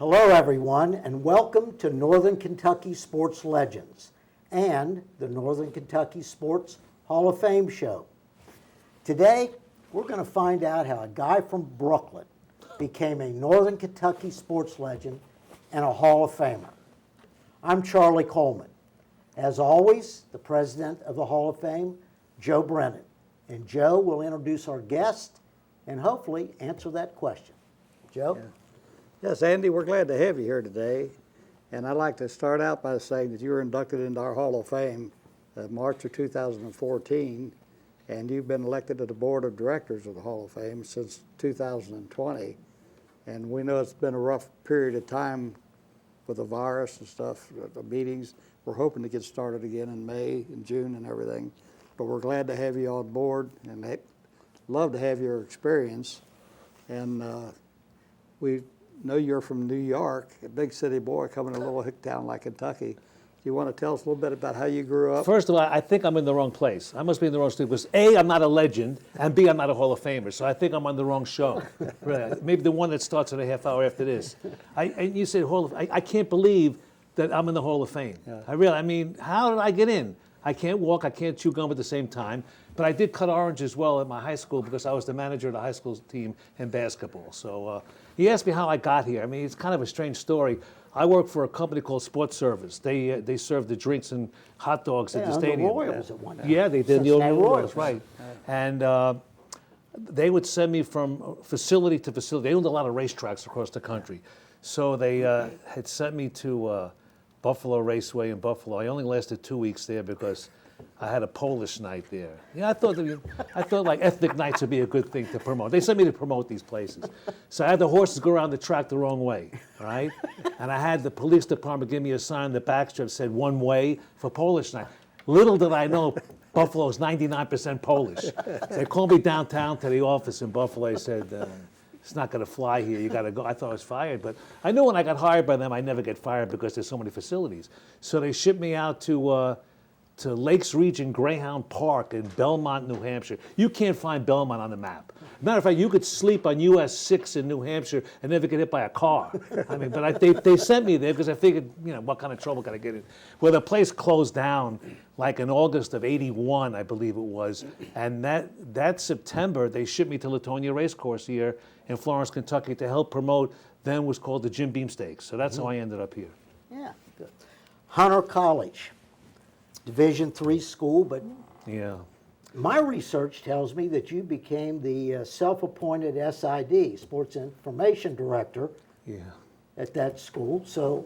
Hello, everyone, and welcome to Northern Kentucky Sports Legends and the Northern Kentucky Sports Hall of Fame show. Today, we're going to find out how a guy from Brooklyn became a Northern Kentucky sports legend and a Hall of Famer. I'm Charlie Coleman. As always, the president of the Hall of Fame, Joe Brennan. And Joe will introduce our guest and hopefully answer that question. Joe? Yeah. Yes, Andy, we're glad to have you here today. And I'd like to start out by saying that you were inducted into our Hall of Fame March of 2014, and you've been elected to the board of directors of the Hall of Fame since 2020. And we know it's been a rough period of time with the virus and stuff, the meetings. We're hoping to get started again in May and June and everything. But we're glad to have you on board and love to have your experience. And we know you're from New York, a big city boy coming to a little hick town like Kentucky. Do you want to tell us a little bit about how you grew up? First of all, I think I'm in the wrong place. I must be in the wrong state because A, I'm not a legend, and B, I'm not a Hall of Famer. So I think I'm on the wrong show. Right. Maybe the one that starts in a half hour after this. And you said I can't believe that I'm in the Hall of Fame. Yeah. How did I get in? I can't walk, I can't chew gum at the same time. But I did cut orange as well at my high school because I was the manager of the high school team in basketball. So he asked me how I got here. It's kind of a strange story. I work for a company called Sports Service. They serve the drinks and hot dogs at the stadium. The Royals at one time. Yeah, they did. The old Royals, right. And they would send me from facility to facility. They owned a lot of racetracks across the country. So they had sent me to Buffalo Raceway in Buffalo. I only lasted 2 weeks there because I had a Polish night there. Yeah, I thought like ethnic nights would be a good thing to promote. They sent me to promote these places. So I had the horses go around the track the wrong way, right? And I had the police department give me a sign in the backstrip that said one way for Polish night. Little did I know Buffalo's 99% Polish. So they called me downtown to the office in Buffalo. They said, it's not going to fly here. You got to go. I thought I was fired, but I knew when I got hired by them, I never get fired because there's so many facilities. So they shipped me out to Lakes Region Greyhound Park in Belmont, New Hampshire. You can't find Belmont on the map. Matter of fact, you could sleep on US 6 in New Hampshire and never get hit by a car. But they sent me there because I figured, what kind of trouble can I get in? Well, the place closed down like in August of '81, I believe it was. And that September, they shipped me to Latonia Racecourse here in Florence, Kentucky to help promote then was called the Jim Beam Stakes. So that's how I ended up here. Yeah, good. Hunter College. Division III school, but yeah, my research tells me that you became the self-appointed SID, Sports Information Director, at that school. So,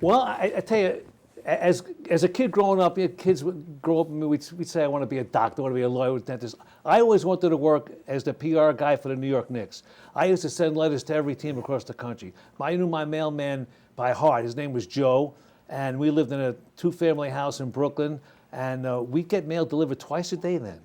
well, I tell you, as a kid growing up, kids would grow up and we'd say, I want to be a doctor, I want to be a lawyer, a dentist. I always wanted to work as the PR guy for the New York Knicks. I used to send letters to every team across the country. I knew my mailman by heart. His name was Joe. And we lived in a two-family house in Brooklyn, and we'd get mail delivered twice a day then.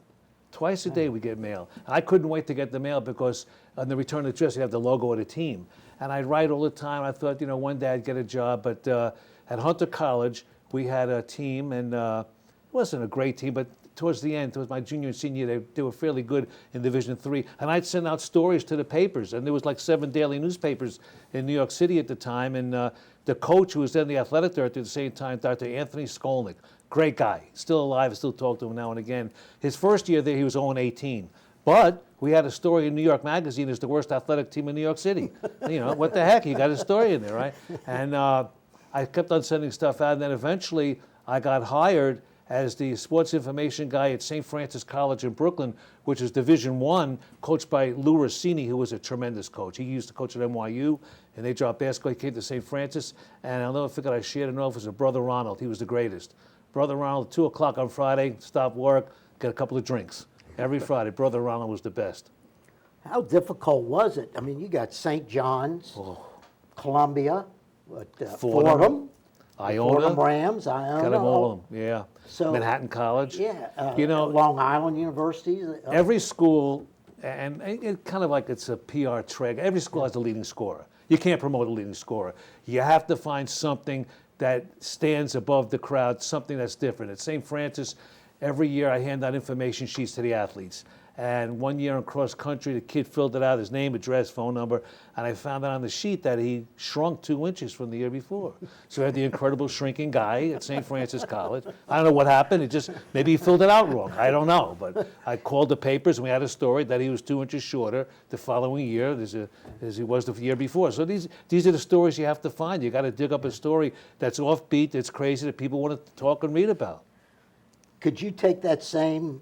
Twice a day we get mail. And I couldn't wait to get the mail because on the return address you have the logo of the team. And I'd write all the time. I thought, one day I'd get a job. But at Hunter College, we had a team, and it wasn't a great team, but towards the end, towards my junior and senior year, they were fairly good in Division III. And I'd send out stories to the papers, and there was like 7 daily newspapers in New York City at the time. And the coach, who was then the athletic director at the same time, Dr. Anthony Skolnick, great guy, still alive, I still talk to him now and again. His first year there, he was 0-18. But we had a story in New York Magazine as the worst athletic team in New York City. What the heck? You got a story in there, right? And I kept on sending stuff out, and then eventually I got hired as the sports information guy at St. Francis College in Brooklyn, which is Division I, coached by Lou Rossini, who was a tremendous coach. He used to coach at NYU, and they dropped basketball. He came to St. Francis, and I'll never forget, I shared an office with Brother Ronald. He was the greatest. Brother Ronald, 2 o'clock on Friday, stop work, get a couple of drinks. Every Friday, Brother Ronald was the best. how difficult was it? You got St. John's, Columbia, Fordham, Iona, Fordham Rams, Iona. got them all of them, yeah. So, Manhattan College. Yeah, Long Island University. Every school, and it kind of like it's a PR trick, every school has a leading scorer. You can't promote a leading scorer. You have to find something that stands above the crowd, something that's different. At St. Francis, every year I hand out information sheets to the athletes. And one year in cross country, the kid filled it out, his name, address, phone number, and I found out on the sheet that he shrunk 2 inches from the year before. So I had the incredible shrinking guy at St. Francis College. I don't know what happened. Maybe he filled it out wrong. I don't know. But I called the papers and we had a story that he was 2 inches shorter the following year as he was the year before. So these are the stories you have to find. You got to dig up a story that's offbeat, that's crazy, that people want to talk and read about. Could you take that same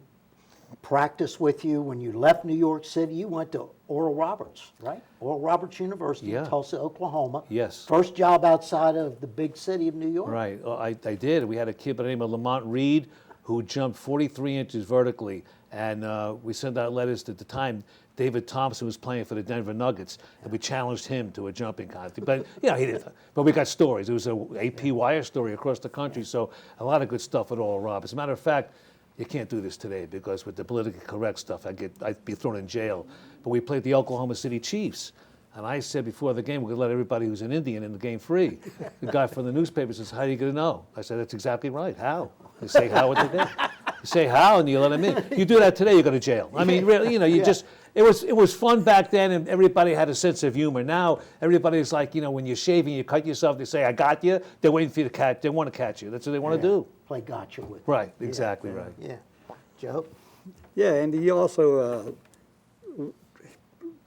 practice with you when you left New York City? You went to Oral Roberts, right? Oral Roberts University in Tulsa, Oklahoma. Yes. First job outside of the big city of New York. Right. Well, I did. We had a kid by the name of Lamont Reed who jumped 43 inches vertically. And we sent out letters at the time. David Thompson was playing for the Denver Nuggets, and we challenged him to a jumping contest. But he didn't. But we got stories. It was a AP wire story across the country. So a lot of good stuff at Oral Roberts. As a matter of fact, you can't do this today because with the politically correct stuff, I'd be thrown in jail. But we played the Oklahoma City Chiefs. And I said before the game, we're going to let everybody who's an Indian in the game free. The guy from the newspaper says, how are you going to know? I said, that's exactly right. How? They say how at the game. You say how and you let them in. You do that today, you go to jail. I mean, really, it was fun back then and everybody had a sense of humor. Now, everybody's like, when you're shaving, you cut yourself, they say, I got you. They're waiting for you to catch. They want to catch you. That's what they want to do. Play gotcha with. Right, exactly right. Yeah. Joe? Yeah, Andy, you also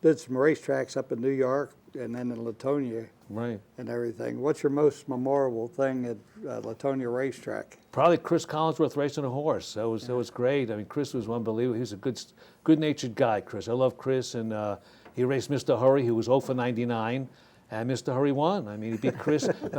did some racetracks up in New York and then in Latonia. Right. And everything. What's your most memorable thing at Latonia Racetrack? Probably Chris Collinsworth racing a horse. That was great. I mean, Chris was unbelievable. He was a good-natured guy, Chris. I love Chris, and he raced Mr. Hurry, who was 0 for 99, and Mr. Hurry won. I mean, he beat Chris. But,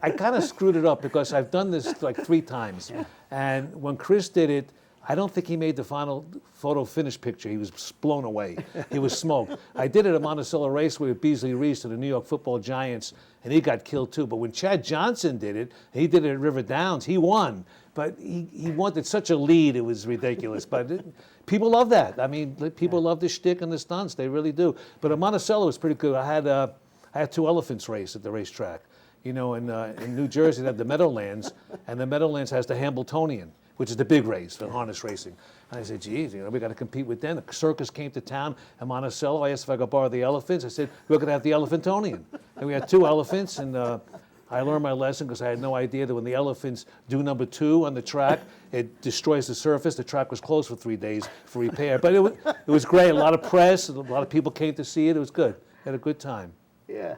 I kind of screwed it up because I've done this like 3 times, and when Chris did it, I don't think he made the final photo finish picture. He was blown away. He was smoked. I did it at Monticello Raceway with Beasley Reese of the New York Football Giants, and he got killed too. But when Chad Johnson did it, he did it at River Downs, he won. But he wanted such a lead, it was ridiculous. But people love that. I mean, people love the shtick and the stunts. They really do. But at Monticello was pretty good. I had 2 elephants race at the racetrack. In New Jersey, they have the Meadowlands, and the Meadowlands has the Hambletonian, which is the big race, the harness racing. And I said, geez, we got to compete with them. The circus came to town at Monticello. I asked if I could borrow the elephants. I said, we're going to have the Elephantonian. And we had 2 elephants, and I learned my lesson because I had no idea that when the elephants do number 2 on the track, it destroys the surface. The track was closed for 3 days for repair. But it was great. A lot of press, a lot of people came to see it. It was good. Had a good time. Yeah.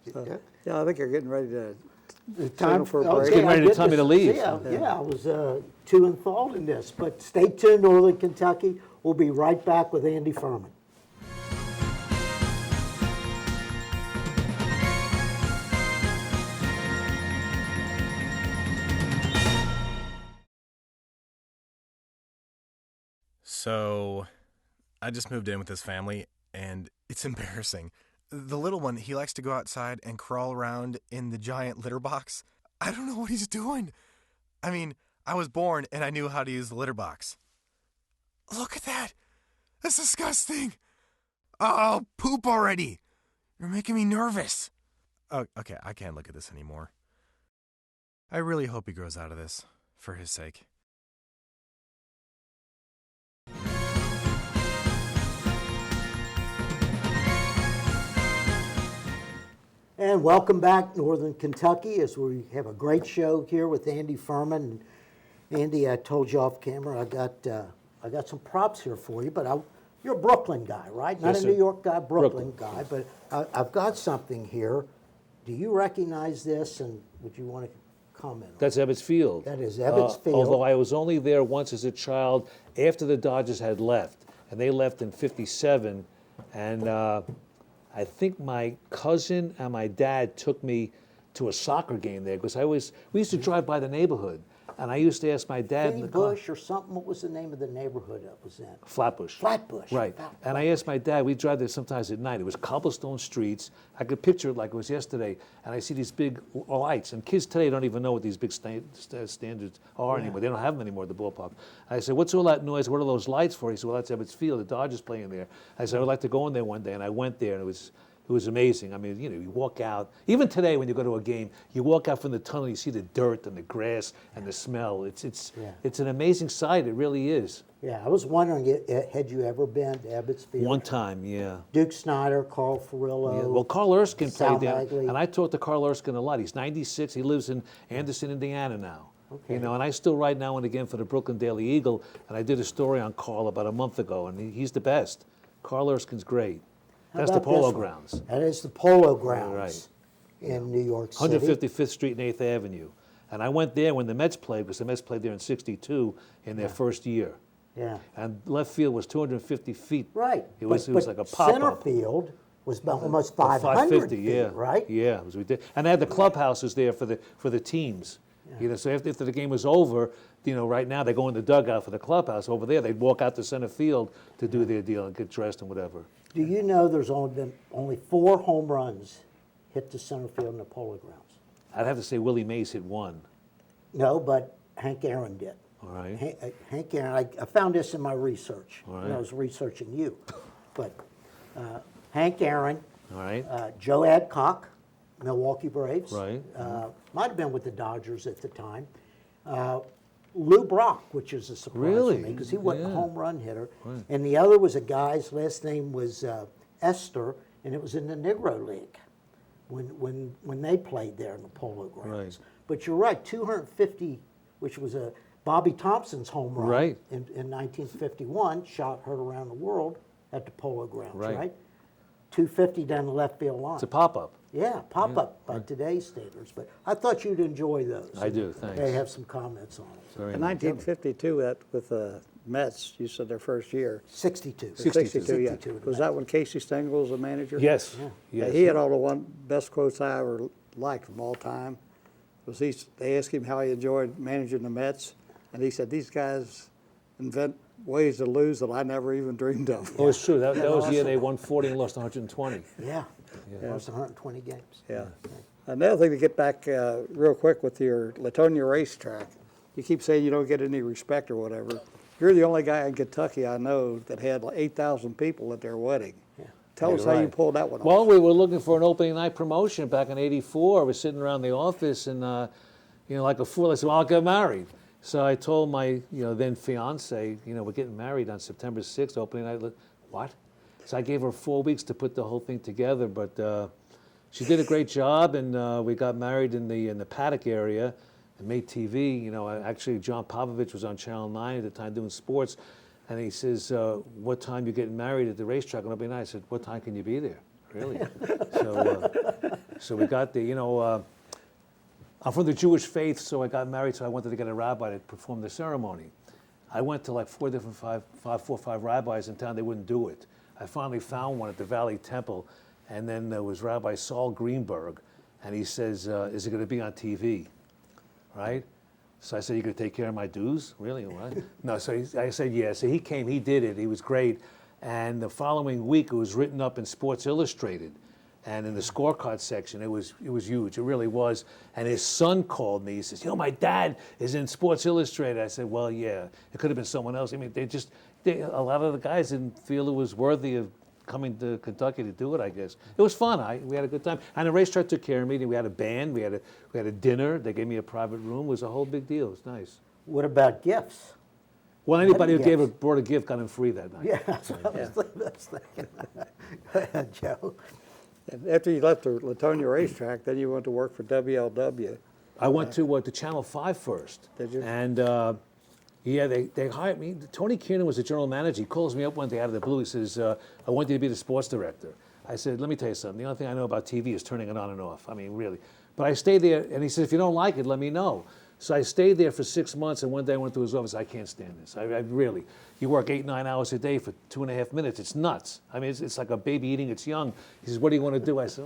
Yeah, I think you're getting ready to Time for a okay, break. Getting ready to I'll tell me get to leave. Yeah, I was too enthralled in this. But stay tuned, Northern Kentucky. We'll be right back with Andy Furman. So, I just moved in with this family, and it's embarrassing. The little one, he likes to go outside and crawl around in the giant litter box. I don't know what he's doing. I mean, I was born and I knew how to use the litter box. Look at that. That's disgusting. Oh, poop already. You're making me nervous. Oh, okay, I can't look at this anymore. I really hope he grows out of this, for his sake. And welcome back, Northern Kentucky, as we have a great show here with Andy Furman. And Andy, I told you off camera, I got some props here for you, but you're a Brooklyn guy, right? Not Yes, a New sir. York guy, Brooklyn guy. But I've got something here. Do you recognize this, and would you want to comment on it? That's Ebbets Field. That is Ebbets Field. Although I was only there once as a child after the Dodgers had left, and they left in '57, and I think my cousin and my dad took me to a soccer game there because we used to drive by the neighborhood, and I used to ask my dad in Kenny the car. Bush or something? What was the name of the neighborhood that was in? Flatbush. Flatbush. Right. And I asked my dad, we'd drive there sometimes at night. It was cobblestone streets. I could picture it like it was yesterday. And I see these big lights. And kids today don't even know what these big standards are anymore. They don't have them anymore at the ballpark. I said, what's all that noise? What are those lights for? He said, well, that's Ebbets Field. The Dodgers playing there. I said, I would like to go in there one day. And I went there, and it was It was amazing. I mean, you walk out. Even today, when you go to a game, you walk out from the tunnel, you see the dirt and the grass and the smell. It's an amazing sight. It really is. Yeah, I was wondering, had you ever been to Ebbets Field? One time, yeah. Duke Snyder, Carl Furillo. Yeah. Well, Carl Erskine Sal played there, Bagley. and I talked to Carl Erskine a lot. He's 96. He lives in Anderson, Indiana now. Okay. And I still write now and again for the Brooklyn Daily Eagle, and I did a story on Carl about a month ago, and he's the best. Carl Erskine's great. How That's the about Polo this one? Grounds. That is the Polo Grounds right. in New York City. 155th Street and 8th Avenue. And I went there when the Mets played, because the Mets played there in '62 in their first year. Yeah. And left field was 250 feet. Right. It was but like a pop-up. Center field was about almost About 500 feet, yeah. right? Yeah, it was ridiculous. And they had the clubhouses there for the teams. So after the game was over, right now they go in the dugout for the clubhouse. Over there, they'd walk out to center field to do their deal and get dressed and whatever. Do you know there's only 4 home runs hit to center field in the Polo Grounds? I'd have to say Willie Mays hit one. No, but Hank Aaron did. All right. Hank Aaron, I found this in my research All when I right. was researching you. But Hank Aaron, All right. Joe Adcock, Milwaukee Braves. Right. Might have been with the Dodgers at the time. Lou Brock, which is a surprise Really? to me because he wasn't a Yeah. home run hitter. Right. And the other was a guy's last name was Esther, and it was in the Negro League when they played there in the Polo Grounds. Right. But you're right, 250, which was a Bobby Thompson's home run Right. in 1951, shot heard around the world at the Polo Grounds, Right. right? 250 down the left field line. It's a pop-up. Yeah, pop up by today's standards, but I thought you'd enjoy those. I do, thanks. They have some comments on it. Very In nice. 1952, with the Mets, you said their first year. 62. 62, yeah. 62 Was that when Casey Stengel was the manager? Yes. Yeah, Yes. he had all the best quotes I ever liked from all time. They asked him how he enjoyed managing the Mets, and he said, "These guys invent ways to lose that I never even dreamed of." Oh, it's true. That was the year they won 40 and lost 120. Yeah, lost 120 games. Yeah. Another thing to get back real quick with your Latonia racetrack, you keep saying you don't get any respect or whatever. You're the only guy in Kentucky I know that had like 8,000 people at their wedding. Tell us how you right. pulled that one off. Well, we were looking for an opening night promotion back in '84. I was sitting around the office and, like a fool, I said, well, I'll get married. So I told my, then fiance, we're getting married on September 6th, opening night. What? So I gave her 4 weeks to put the whole thing together, but she did a great job, and we got married in the paddock area and made TV. Actually, John Popovich was on Channel 9 at the time doing sports, and he says, what time you getting married at the racetrack on opening night? I said, what time can you be there? Really? So we got there. I'm from the Jewish faith, so I got married, so I wanted to get a rabbi to perform the ceremony. I went to like 4 or 5 rabbis in town. They wouldn't do it. I finally found one at the Valley Temple, and then there was Rabbi Saul Greenberg, and he says, is it going to be on TV? Right? So I said, you going to take care of my dues? Really? What? No, so I said, yeah. So he came, he did it, he was great. And the following week, it was written up in Sports Illustrated. And in the scorecard section, it was huge. It really was. And his son called me. He says, my dad is in Sports Illustrated. I said, well, yeah, it could have been someone else. I mean, a lot of the guys didn't feel it was worthy of coming to Kentucky to do it, I guess. It was fun. We had a good time. And the racetrack took care of me. We had a band. We had a dinner. They gave me a private room. It was a whole big deal. It was nice. What about gifts? Well, anybody Wedding who gifts. brought a gift got in free that night. Yeah, that's what I was thinking. Go ahead, Joe. And after you left the Latonia racetrack, then you went to work for WLW. I went to Channel 5 first. Did you? And they hired me. Tony Kiernan was the general manager. He calls me up one day out of the blue. He says, I want you to be the sports director. I said, let me tell you something. The only thing I know about TV is turning it on and off. I mean, really. But I stayed there, and he said, if you don't like it, let me know. So I stayed there for 6 months, and one day I went to his office. I can't stand this. I really. You work 8, 9 hours a day for 2.5 minutes. It's nuts. I mean, it's like a baby eating its young. He says, what do you want to do? I said,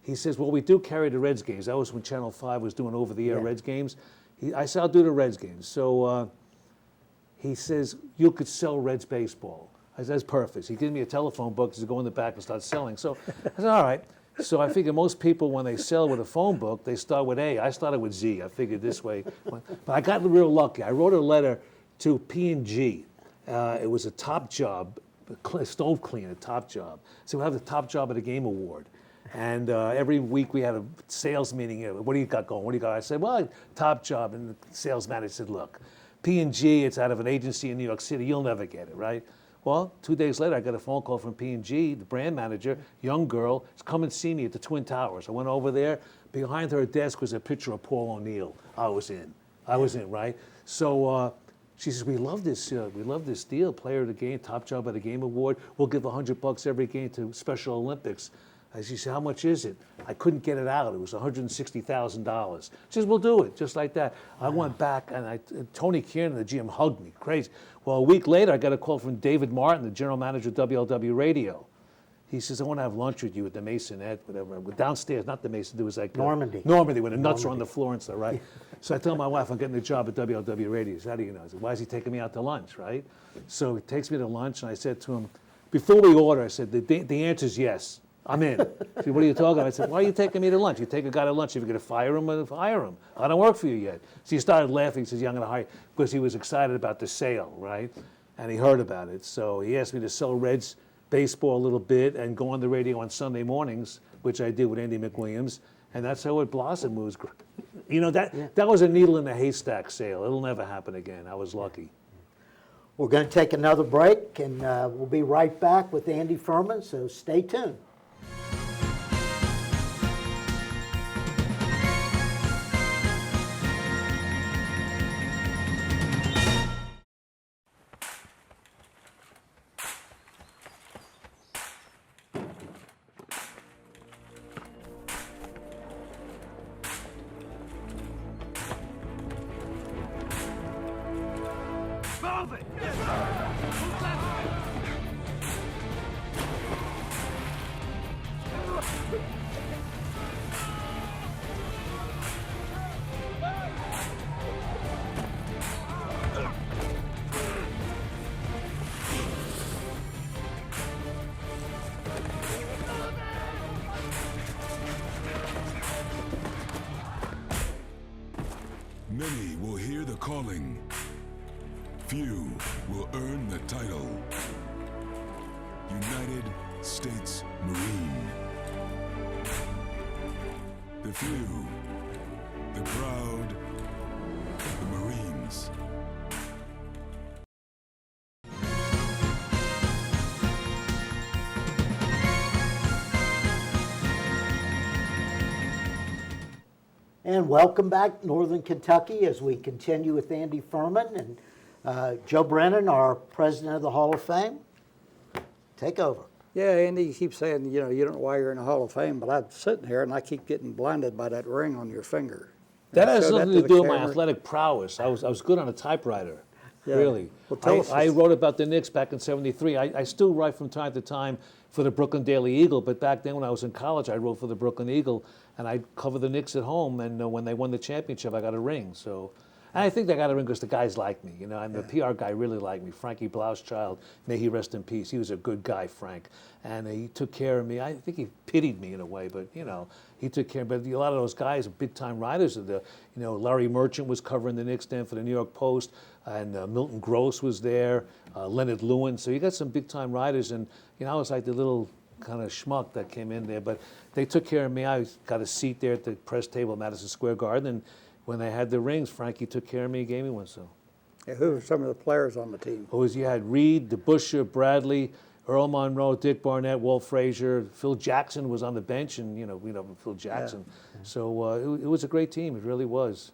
He says, well, we do carry the Reds games. That was when Channel 5 was doing over-the-air Reds games. I said, I'll do the Reds games. So he says, you could sell Reds baseball. I said, that's perfect. He gives me a telephone book to go in the back and start selling. So I said, all right. So I figure most people, when they sell with a phone book, they start with A. I started with Z. I figured this way. But I got real lucky. I wrote a letter to P&G. It was a top job stove cleaner, top job. So we'll have the top job of the game award. And every week we had a sales meeting. What do you got going? What do you got? I said, well, top job. And the sales manager said, look, P&G, it's out of an agency in New York City. You'll never get it, right? Well, 2 days later, I got a phone call from P&G, the brand manager, young girl, come and see me at the Twin Towers. I went over there. Behind her desk was a picture of Paul O'Neill. I was in, right? So she says, we love this deal. Player of the game, top job of the game award. We'll give $100 every game to Special Olympics. She said, how much is it? I couldn't get it out. It was $160,000. She says, we'll do it, just like that. I went back, and Tony Kieran, the GM, hugged me, crazy. Well, a week later, I got a call from David Martin, the general manager of WLW Radio. He says, I want to have lunch with you at the Masonette, whatever. Downstairs, not the Mason, there was like Normandy. Normandy, when the nuts are on the floor and stuff, right? So I tell my wife, I'm getting a job at WLW Radio. He says, how do you know? I said, why is he taking me out to lunch, right? So he takes me to lunch, and I said to him, before we order, I said, the answer is yes. I'm in. He said, what are you talking about? I said, why are you taking me to lunch? You take a guy to lunch, if you're going to fire him, fire him. I don't work for you yet. So he started laughing. He says, yeah, I'm going to hire you, because he was excited about the sale, right? And he heard about it. So he asked me to sell Reds baseball a little bit and go on the radio on Sunday mornings, which I did with Andy McWilliams. And that's how it blossomed. It was, that was a needle in a haystack sale. It'll never happen again. I was lucky. We're going to take another break, and we'll be right back with Andy Furman, so stay tuned. Many will hear the calling. Few will earn the title. United States Marine. The few, the proud, the Marines. And welcome back, Northern Kentucky, as we continue with Andy Furman and Joe Brennan, our president of the Hall of Fame. Take over. Yeah, Andy, you keep saying, you don't know why you're in the Hall of Fame, but I'm sitting here and I keep getting blinded by that ring on your finger. That has Show nothing to to the do with my camera. athletic prowess. I was good on a typewriter, Yeah. really. Well, tell us I this. wrote about the Knicks back in '73. I still write from time to time for the Brooklyn Daily Eagle, but back then when I was in college, I wrote for the Brooklyn Eagle, and I'd cover the Knicks at home, and when they won the championship, I got a ring. So, and I think they got a ring because the guys liked me, and the PR guy really liked me. Frankie Blauschild, may he rest in peace. He was a good guy, Frank, and he took care of me. I think he pitied me in a way, but he took care. But a lot of those guys are big-time writers. Larry Merchant was covering the Knicks then for the New York Post, and Milton Gross was there, Leonard Lewin. So you got some big-time writers, and I was like the little kind of schmuck that came in there. But they took care of me. I got a seat there at the press table at Madison Square Garden, and when they had the rings, Frankie took care of me and gave me one. So, Yeah, who were some of the players on the team? you had Reed, DeBusschere, Bradley, Earl Monroe, Dick Barnett, Walt Frazier. Phil Jackson was on the bench, and we know Phil Jackson. So it was a great team. It really was.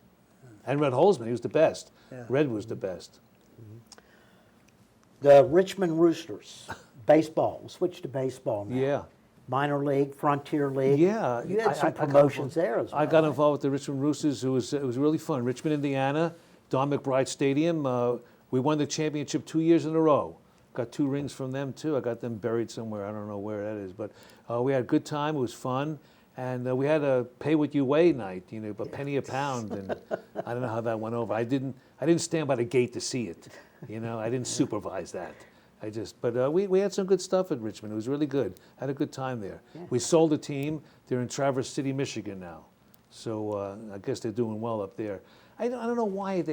And Red Holzman, he was the best. Yeah. Red was the best. The Richmond Roosters, baseball. We'll switch to baseball now. Yeah. Minor league, Frontier League. Yeah, You had I some got promotions there as well. I got involved with the Richmond Roosters. It was really fun. Richmond, Indiana, Don McBride Stadium. We won the championship 2 years in a row. Got 2 rings from them too. I got them buried somewhere. I don't know where that is, but we had a good time. It was fun, and we had a pay what you weigh night. A penny a pound, and I don't know how that went over. I didn't stand by the gate to see it. I didn't supervise that. But we had some good stuff at Richmond. It was really good. Had a good time there. Yeah. We sold the team. They're in Traverse City, Michigan now. So I guess they're doing well up there. I don't know why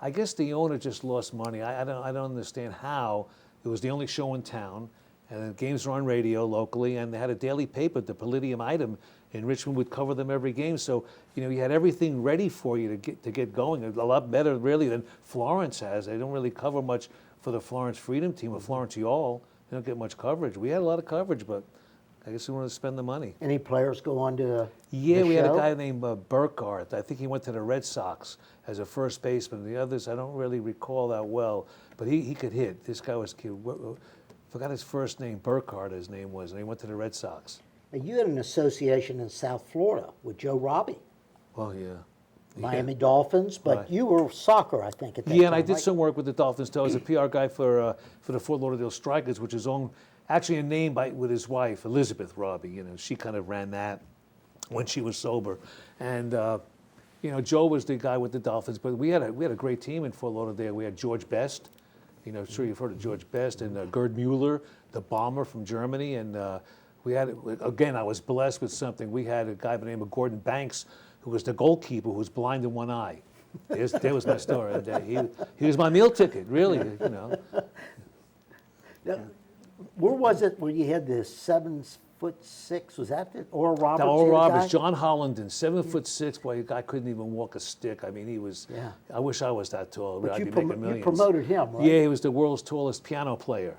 I guess the owner just lost money. I don't understand how. It was the only show in town, and the games were on radio locally, and they had a daily paper, the Palladium Item, and Richmond would cover them every game. So, you had everything ready for you to get going. A lot better, really, than Florence has. They don't really cover much for the Florence Freedom Team or Florence Y'all. They don't get much coverage. We had a lot of coverage, but I guess we wanted to spend the money. Any players go on to Yeah, the we had a show? guy named Burkhardt. I think he went to the Red Sox as a first baseman. The others, I don't really recall that well, but he could hit. This guy was cute. Forgot his first name, Burkhardt his name was, and he went to the Red Sox. Now, you had an association in South Florida with Joe Robbie, Oh, yeah. Miami Dolphins, but Right. you were soccer, I think, at that Yeah, time, and I did right? some work with the Dolphins too. I was a PR guy for the Fort Lauderdale Strikers, which is owned, actually a name with his wife, Elizabeth Robbie. She kind of ran that when she was sober. And, Joe was the guy with the Dolphins, but we had a great team in Fort Lauderdale. We had George Best. Sure you've heard of George Best, and Gerd Mueller, the bomber from Germany. And we had, again, I was blessed with something. We had a guy by the name of Gordon Banks, who was the goalkeeper, who was blind in one eye. There was my story. And, he was my meal ticket, really. Now, where was it where you had the 7'6"? Was that it? Oral Roberts? Now, the Oral other Roberts, guy? John Hollenden, 7'6". Boy, the guy couldn't even walk a stick. I mean, he was. Yeah. I wish I was that tall. But I'd you, be making you millions. promoted him, right? Yeah, he was the world's tallest piano player.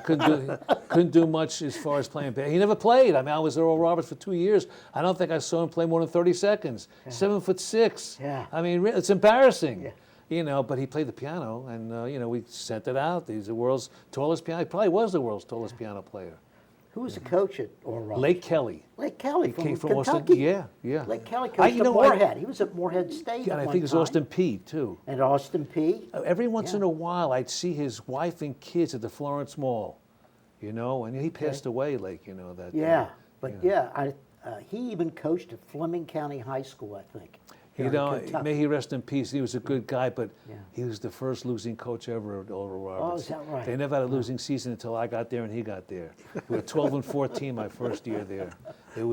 Couldn't do much as far as playing. He never played. I mean, I was Earl Roberts for 2 years. I don't think I saw him play more than 30 seconds. 7'6". Yeah. I mean, it's embarrassing. But he played the piano, and we sent it out. He's the world's tallest piano. He probably was the world's tallest piano player. Who was the coach at Oral Roberts? Lake Kelly. Lake Kelly He from came from Kentucky. Austin. Yeah. Lake Kelly I- coached you at know, I- Moorhead. He was at Moorhead State And at I one think it's time. Austin Peay, too. And Austin P. Every once Yeah. in a while, I'd see his wife and kids at the Florence Mall, and he passed away, that. Yeah, but he even coached at Fleming County High School, I think. here in Kentucky. May he rest in peace. He was a good guy, but Yeah. he was the first losing coach ever at Oral Roberts. is that right? They never had a losing season until I got there and he got there. We were 12-14 my first year there. It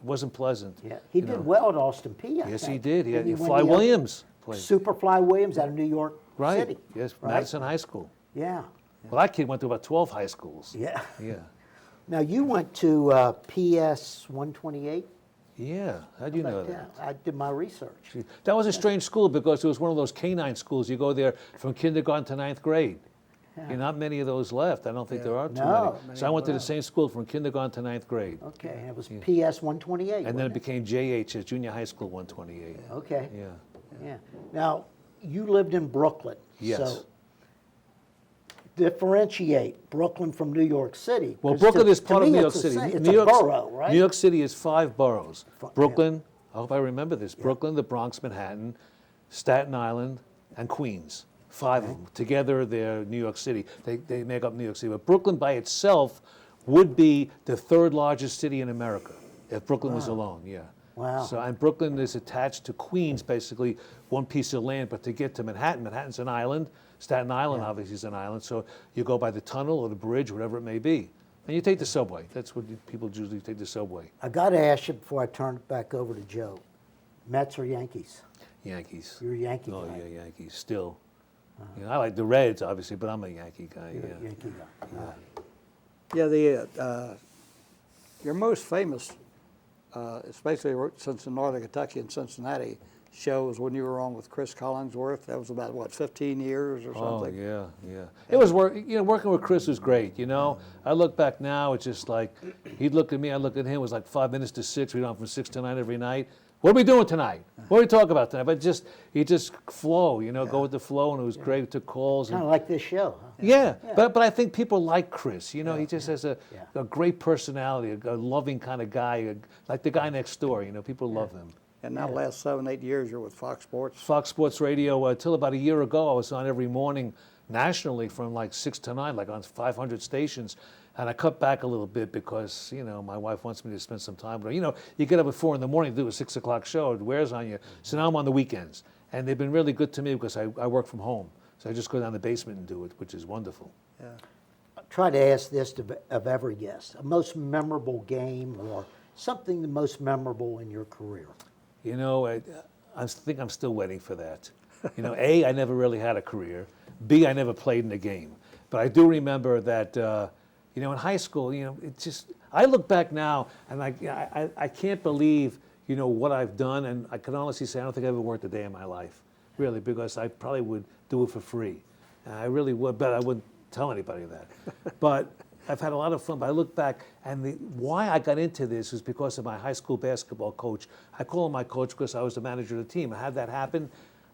wasn't pleasant. Yeah, he did well at Austin P. I Yes, think. he did. He had Didn't win Fly the, Williams played. Superfly Williams out of New York Right. City. Yes, right? Madison High School. Yeah, Well, that kid went to about 12 high schools. yeah. Yeah. Now you went to PS 128. Yeah. How'd you know Yeah, that? I did my research. That was a strange school because it was one of those canine schools. You go there from kindergarten to ninth grade. Not many of those left. I don't think there are too No. many. So I went to the same school from kindergarten to ninth grade. Okay, and it was PS 128. And then it wasn't became JH, Junior High School 128. Okay. Yeah. Yeah. Now you lived in Brooklyn. Yes. So differentiate Brooklyn from New York City. Well, 'cause Brooklyn to- is part to of me New York it's the City. same- It's New a York, borough, right? New York City is 5 boroughs. Yeah. Brooklyn, I hope I remember this, Brooklyn, the Bronx, Manhattan, Staten Island, and Queens. 5 of them. Together, they're New York City. They make up New York City. But Brooklyn by itself would be the 3rd largest city in America if Brooklyn was alone, yeah. Wow. So, and Brooklyn is attached to Queens, basically one piece of land, but to get to Manhattan, Manhattan's an island. Staten Island obviously is an island, so you go by the tunnel or the bridge, whatever it may be. And you take the subway. That's what people usually take, the subway. I got to ask you before I turn it back over to Joe. Mets or Yankees? Yankees. You're a Yankee Oh, guy. yeah, Yankees, still. I like the Reds, obviously, but I'm a Yankee guy, You're yeah. a Yankee guy. Yeah, your most famous, especially since the Northern Kentucky and Cincinnati shows when you were on with Chris Collingsworth. That was about, what, 15 years or Oh, something? yeah. It was working with Chris was great, I look back now, it's just like, he'd look at me, I'd look at him, it was like 5 minutes to 6, we'd on from 6 to 9 every night. What are we doing tonight? What are we talking about tonight? But you just flow, go with the flow, and it was great, took calls. Kind of like this show, huh? Yeah, but I think people like Chris. He just has a great personality, a loving kind of guy, like the guy next door. People love him. And now the last 7, 8 years you're with Fox Sports. Fox Sports Radio, until about a year ago, I was on every morning nationally from like 6 to 9, like on 500 stations. And I cut back a little bit because, my wife wants me to spend some time with her. You get up at 4 in the morning to do a 6 o'clock show, it wears on you. So now I'm on the weekends. And they've been really good to me because I work from home. So I just go down the basement and do it, which is wonderful. Yeah. I try to ask this of every guest. A most memorable game or something the most memorable in your career? I think I'm still waiting for that. A, I never really had a career. B, I never played in a game. But I do remember that, in high school, it's just, I look back now and I can't believe, what I've done. And I can honestly say I don't think I ever worked a day in my life, really, because I probably would do it for free. And I really would, but I wouldn't tell anybody that. But I've had a lot of fun. But I look back, and why I got into this is because of my high school basketball coach. I call him my coach because I was the manager of the team. I had that happen.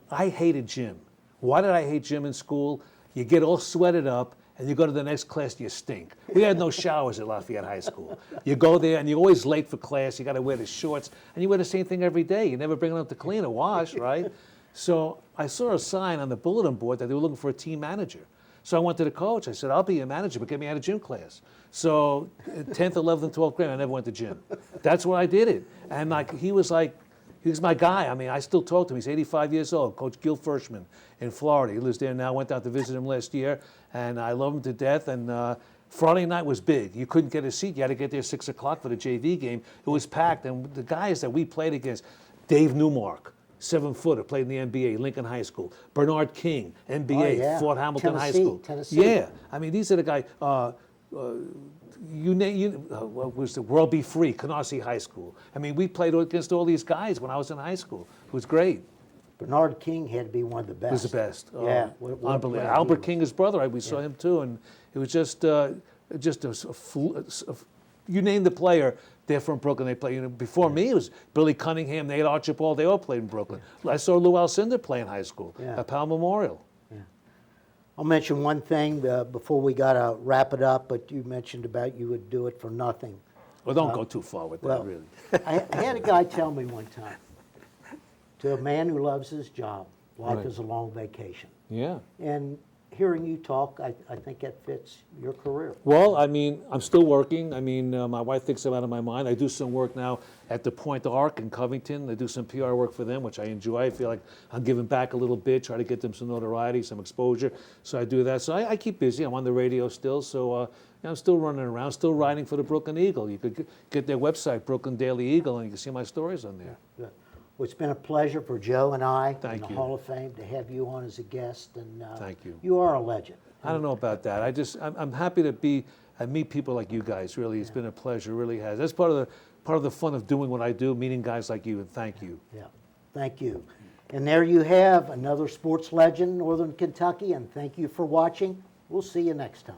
I hated gym. Why did I hate gym in school? You get all sweated up, and you go to the next class, you stink. We had no showers at Lafayette High School. You go there, and you're always late for class. You got to wear the shorts, and you wear the same thing every day. You never bring it up to clean or wash, right? So I saw a sign on the bulletin board that they were looking for a team manager. So I went to the coach. I said, I'll be a manager, but get me out of gym class. So 10th, 11th, and 12th grade, I never went to gym. That's where I did it. And he was my guy. I mean, I still talk to him. He's 85 years old, Coach Gil Fershman in Florida. He lives there now. Went down to visit him last year, and I love him to death. And Friday night was big. You couldn't get a seat. You had to get there 6 o'clock for the JV game. It was packed. And the guys that we played against, Dave Newmark, 7-footer, played in the NBA, Lincoln High School. Bernard King, NBA, Fort Hamilton High School. Tennessee. Yeah, I mean, these are the guys. What was the World Be Free, Canarsie High School. I mean, we played against all these guys when I was in high school. It was great. Bernard King had to be one of the best. He was the best. Yeah. Unbelievable. Albert King, his brother, we saw him too, and it was just you name the player, they're from Brooklyn. They play. Before me, it was Billy Cunningham, Nate Archibald. They all played in Brooklyn. I saw Lou Alcindor play in high school at Powell Memorial. I'll mention one thing before we got to wrap it up, but you mentioned about you would do it for nothing. Well, don't go too far with that, really. I had a guy tell me one time, to a man who loves his job, life is a long vacation. Yeah. And hearing you talk, I think that fits your career. Well, I mean, I'm still working. I mean, my wife thinks I'm out of my mind. I do some work now at the Point Arc in Covington. I do some PR work for them, which I enjoy. I feel like I'm giving back a little bit, try to get them some notoriety, some exposure. So I do that. So I keep busy. I'm on the radio still. So I'm still running around, still writing for the Brooklyn Eagle. You could get their website, Brooklyn Daily Eagle, and you can see my stories on there. Good. Well, it's been a pleasure for Joe and I in the you. Hall of Fame to have you on as a guest. And Thank you. You are a legend. I don't know about that. I'm happy to meet people like you guys. Really, it's been a pleasure. It really has. That's part of the fun of doing what I do, meeting guys like you. And thank you. Yeah, thank you. And there you have another sports legend, Northern Kentucky. And thank you for watching. We'll see you next time.